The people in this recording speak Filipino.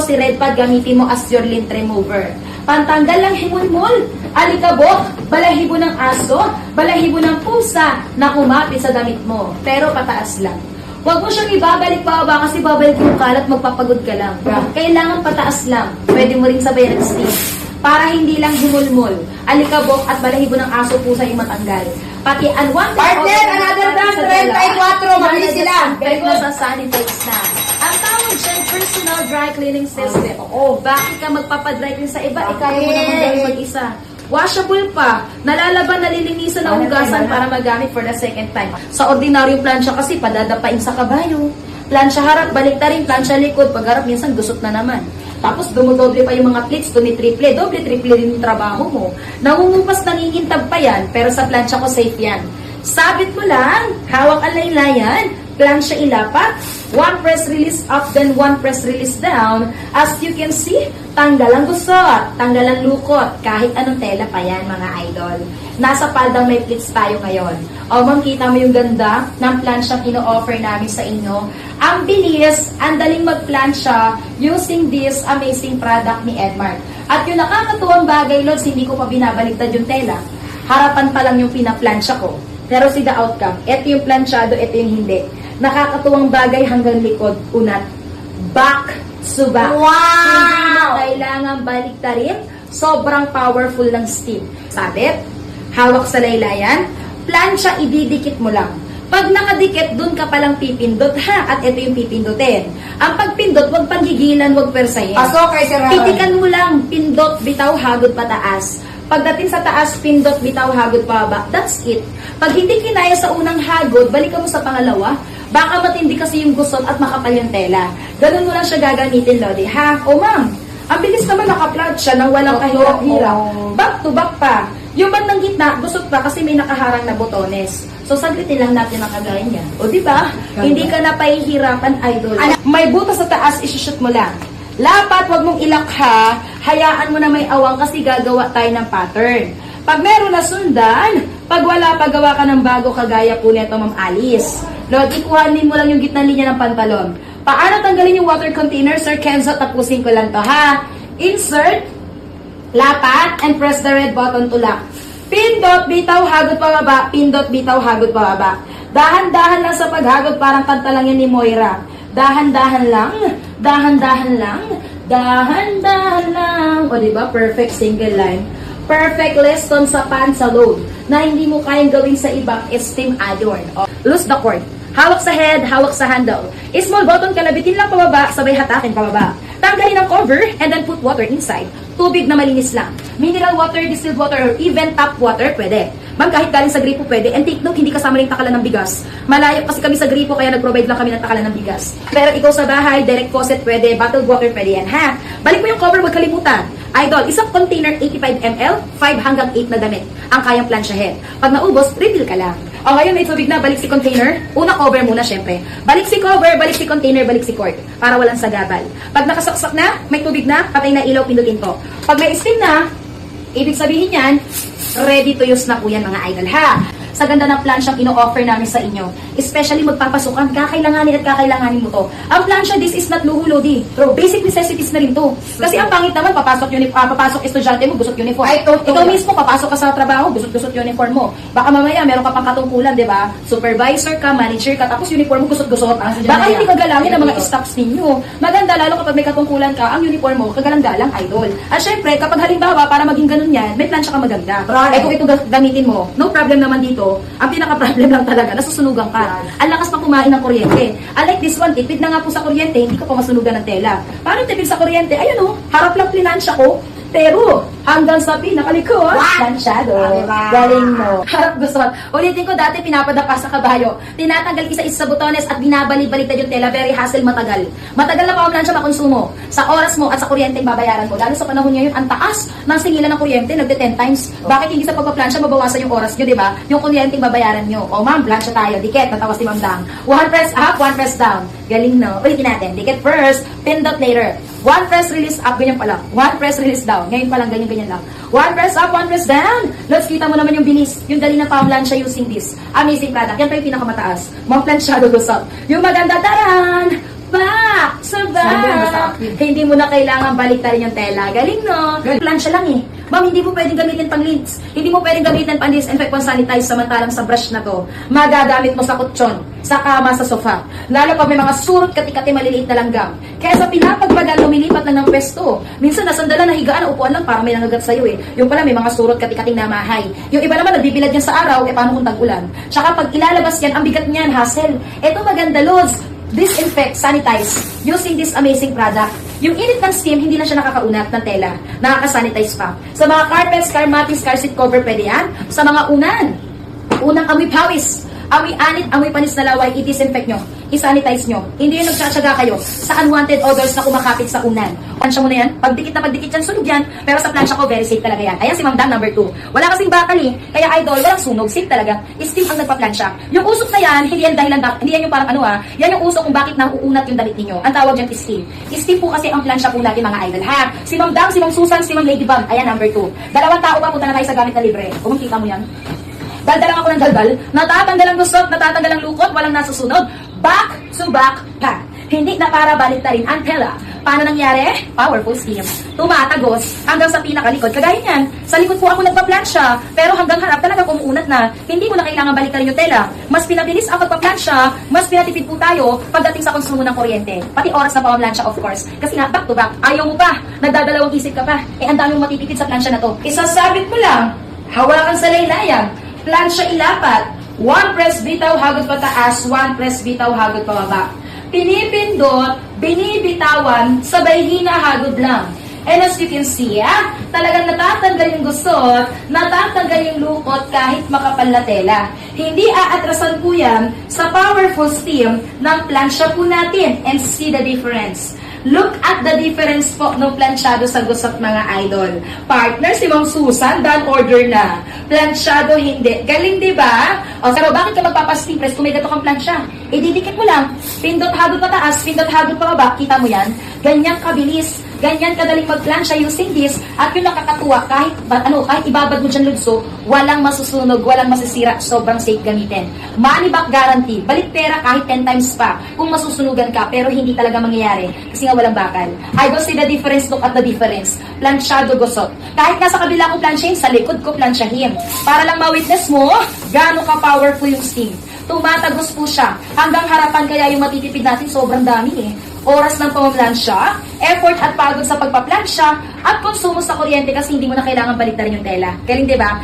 Si Red Pad gamitin mo as your lint remover. Pantanggal ng himulmul, alikabok, balahibo ng aso, balahibo ng pusa na kumapit sa damit mo. Pero pataas lang. Huwag mo siyang ibabalik pababa kasi babalik yung kalat, magpapagod ka lang. Kailangan pataas lang. Pwede mo rin sabayan ng steam. Para hindi lang himulmul, alikabok at balahibo ng aso, pusa yung matanggal. Pati unwanted Partner, another brand, 34, mabilis sila. Very good. Sa sanitize na. Ang tawag dyan, personal dry cleaning system. Oo. Bakit ka magpapadry clean sa iba? Kaya mo naman gawin mag-isa. Washable pa. Nalalaban, nalilinisan na hugasan para magamit for the second time. Sa ordinaryong plancha kasi, padadapain sa kabayo. Plancha harap, balik na rin, plancha likod. Pag harap, minsan gusot na naman. Tapos dumodoble pa yung mga plates, tumitriple. Doble-triple rin yung trabaho mo. Nangungupas, nangingintab pa yan, pero sa plancha ko safe yan. Sabit mo lang, hawak ang laylayan, plancha ilapat, one press release up, then one press release down. As you can see, tanggal ang gusot, tanggal ang lukot, kahit anong tela pa yan, mga idol. Nasa paldang may pleats tayo ngayon. O, ma'am, kita mo yung ganda ng plancha ino-offer namin sa inyo. Ang bilis, ang daling mag-plancha using this amazing product ni Edmark. At yung nakakatuwang bagay, Lods, hindi ko pa binabaliktad yung tela. Harapan pa lang yung pinaplansya ko. Pero see the outcome. Ito yung planchado, ito yung hindi. Nakakatuwang bagay hanggang likod, unat. Back to back. Wow! Hindi na kailangan baliktarin. Sobrang powerful ng steam. Sabit, hawak sa laylayan, plancha, ididikit mo lang. Pag nakadikit, dun ka palang pipindot ha, at ito yung pipindutin. Ang pagpindot, wag panggigilan, wag persayin. Pasok kay Sir Harold. Pitikan mo lang, pindot, bitaw, hagod pataas. Pagdating sa taas, pindot, bitaw, hagod pababa. That's it. Pag hindi kinaya sa unang hagod, balikan mo sa pangalawa. Baka matindi kasi yung gusot at makapal yung tela. Ganun mo lang siya gagamitin, Lodi. Ha? O ma'am, ang bilis naman naka-plug siya nang walang kahirap-hirap. Back to back pa. Yung bandang gitna, gusot pa kasi may nakaharang na botones. So, saglitin lang natin ang kagaya niya. O, di ba? Hindi ka na pahihirapan, idol. May butas sa taas, isushoot mo lang. Lapat, wag mong ilakha. Hayaan mo na may awang kasi gagawa tayo ng pattern. Pag meron na sundan, pag wala, paggawa ka ng bago kagaya po nito, Ma'am Alice. Lord, ikuhanin mo lang yung gitna linya ng pantalon. Paano tanggalin yung water container? Sir Kenzo, tapusin ko lang to, ha? Insert, lapat, and press the red button to lock. Pindot, bitaw, hagod pababa. Pindot, bitaw, hagod pababa. Dahan-dahan lang sa paghagod, parang kanta lang yan ni Moira. Dahan-dahan lang, dahan-dahan lang, dahan-dahan lang. O diba? Perfect single line. Perfect lesson sa pantsa load na hindi mo kayang gawin sa iba is steam iron. O, loose the cord. Hawak sa head, hawak sa handle. Small button, kalabitin lang pababa, sabay hatakin pababa. Tanggalin ang cover and then put water inside. Tubig na malinis lang. Mineral water, distilled water, or even tap water, pwede. Ma'am, kahit galing sa gripo, pwede. And take note, hindi kasama rin takalan ng bigas. Malayo kasi kami sa gripo, kaya nag-provide lang kami ng takalan ng bigas. Pero ikaw sa bahay, direct faucet, pwede. Bottled water, pwede yan, ha? Balik mo yung cover, huwag kalimutan. Idol, isang container, 85 ml, 5 hanggang 8 na damit. Ang kayang plansyahin. Pag naubos, refill ka lang. O ngayon, may tubig na, balik si container. Una, cover muna, syempre. Balik si cover, balik si container, balik si cord. Para walang sagabal. Pag nakasaksak na, may tubig na, patay na ilaw, pindutin ko. Pag may steam na, ibig sabihin yan, ready to use na po yan, mga idol, ha? Sa ganda ng plansyang ino-offer namin sa inyo. Especially magpapasukan, kakailanganin at kakailanganin mo to. Ang plansya, this is not luhu-lodi. Basic necessities na rin to. Kasi ang pangit naman, papasok estudyante mo, gusot uniform. Ay, Ikaw mismo, papasok ka sa trabaho, gusot uniform mo. Baka mamaya, meron ka pang katungkulan, di ba? Supervisor ka, manager ka, tapos uniform mo gusot-gusot. Baka hindi kagalangin ang mga staffs ninyo. Maganda, lalo kapag may katungkulan ka, ang uniform mo, kagalang-galang, idol. At syempre, kapag halimbawa, para maging ganun yan, may plansya ka maganda. Kung ito gamitin mo, no problem naman dito. Ang pinaka-problem lang talaga, nasusunugan ka. Ang lakas pang kumain ng kuryente. Unlike this one, tipid na nga po sa kuryente, hindi ka pa masunugan ng tela. Paano tipid sa kuryente? Ayun o, harap lang plinansya ko, pero hanggang sa pinakalikod, plansyado. Galing mo. Harap gusot. Ulitin ko, dati pinapadapa sa kabayo. Tinatanggal isa-isa sa butones at binabalik-baliktad yung tela. Very hassle, matagal. Matagal na pa ang plansya makonsumo. Sa oras mo at sa kuryente babayaran mo. Lalo sa panahon ngayon, ang taas ng singilan ng kuryente, nagde 10 times. Bakit hindi sa pagpaplansya mabawasan yung oras nyo, di ba? Yung kuryente babayaran nyo. O ma'am, plansya tayo. Dikit, natawa si Ma'am Dang. One press up, one press down. Galing, no? Ulitin natin. Dikit first, pindot later. One press release up, ganyan pala. One press release down. Ngayon pa lang, ganyan lang. One press up, one press down. Let's kita mo naman yung bilis. Yung dali ng pamlansya using this. Amazing product. Yan pa yung pinakamataas. Mga plansyado gusot. Yung maganda, taran! Bye! back! Nandun na sa akin. Hindi mo na kailangan baliktarin yung tela. Galing, no? Plansya lang eh. Ma'am, hindi mo pwedeng gamitin pang lids. Hindi mo pwedeng gamitin pang disinfect, pang sanitize, samantalang sa brush na to. Magagamit mo sa kutsyon, sa kama, sa sofa. Lalo pag may mga surot, kati-kati, maliliit na langgam. Kaya sa pinapagbagal, lumilipat lang ng pwesto. Minsan, nasandalan, nahigaan, upuan lang, parang may nangagat sa'yo eh. Yung pala, may mga surot, kati-kating namahay. Yung iba naman, nagbibilad yan sa araw, paano kung tag-ulan? Tsaka pag ilalabas yan, ang bigat niyan, hassle. Eto maganda, Lods. Disinfect, sanitize, using this amazing product. Yung init ng steam, hindi na siya nakakaunat ng tela. Nakaka-sanitize pa. Sa mga carpets, car mattress, car seat cover, pwede yan. Sa mga unang amoy pawis, amoy anit, amoy panis na laway, i-disinfect nyo, i-sanitize nyo. Hindi yung nagsasyaga kayo sa unwanted odors na kumakapit sa unan. Plansya mo na yan, pagdikit na pagdikit yan, sunog yan. Pero sa plansya ko, very safe talaga yan. Ayan si Ma'am Dam, number 2. Wala kasing bakal eh. Kaya idol, walang sunog, safe talaga. Steam ang nagpa-plansya. Yung usok na yan, hindi yan dahilan, hindi yan yung parang yan yung usok kung bakit nauunat yung damit ninyo. Ang tawag dyan is steam. Steam po kasi ang plansya po natin mga idol, ha? Si Ma'am Dam, si Ma'am Susan, si Ma'am Ladybug. Ayan, number 2. Dalawang tao pa, punta na tayo sa gamit na libre. Kung makita mo yan. Daldalang ako ng dalbal, natatanggal ang gusot, natatanggal ang lukot, walang nasusunod. Back to back pa. Hindi na para baliktarin ang tela. Paano nangyari? Powerful steam. Tumatagos hanggang sa pinakalikod. Kagaya niyan, sa likod po ako nagpa-plansya, pero hanggang harap talaga umuunat na. Hindi mo na kailangan baliktarin yung tela. Mas pinabilis ang pagpa-plansya, mas pinatipid po tayo pagdating sa konsumo ng kuryente. Pati oras na pamamlansya, of course. Kasi nga, back to back, ayaw mo pa. Nagdadalawang isip ka pa. Ang dami mong matitipid sa plansya na to. Isasabit mo lang, hawakan sa laylayan, plansya ilapat, 1 press bitaw hagod pataas, 1 press bitaw hagod pababa. Pinipindot, binibitawan, sabay hinahagod lang. And as you can see, talagang natatanggal yung gusot, natatanggal yung lukot kahit makapal na tela. Hindi aatrasan po yan sa powerful steam ng plansya po natin. And see the difference. Look at the difference po ng plansyado sa gusot mga idol. Partner, si Ma'am Susan, done order na. Plansyado hindi. Galing, di ba? O, pero bakit ka magpapasteam press kung may gato kang plansya? Ididikit mo lang. Pindot hagod pataas, pindot hagod pababa. Kita mo yan? Ganyan kabilis. Ganyan kadaling magplansya using this. At yung nakakatuwa, kahit ibabad mo dyan lugso, walang masusunog, walang masisira. Sobrang safe gamitin. Money back guarantee. Balik pera kahit 10 times pa. Kung masusunugan ka, pero hindi talaga mangyayari. Kasi nga walang bakal. I don't see the difference. Look at the difference. Plansyado gusot. Kahit nasa kabila ko plansyahin, sa likod ko plansyahin. Para lang ma-witness mo, gaano ka-powerful yung steam. Tumatagos po siya. Hanggang harapan kaya yung matitipid natin sobrang dami eh. Oras ng pamamlansya, effort at pagod sa pagpaplansya, at konsumo sa kuryente kasi hindi mo na kailangan baliktarin yung tela. Galing, di ba?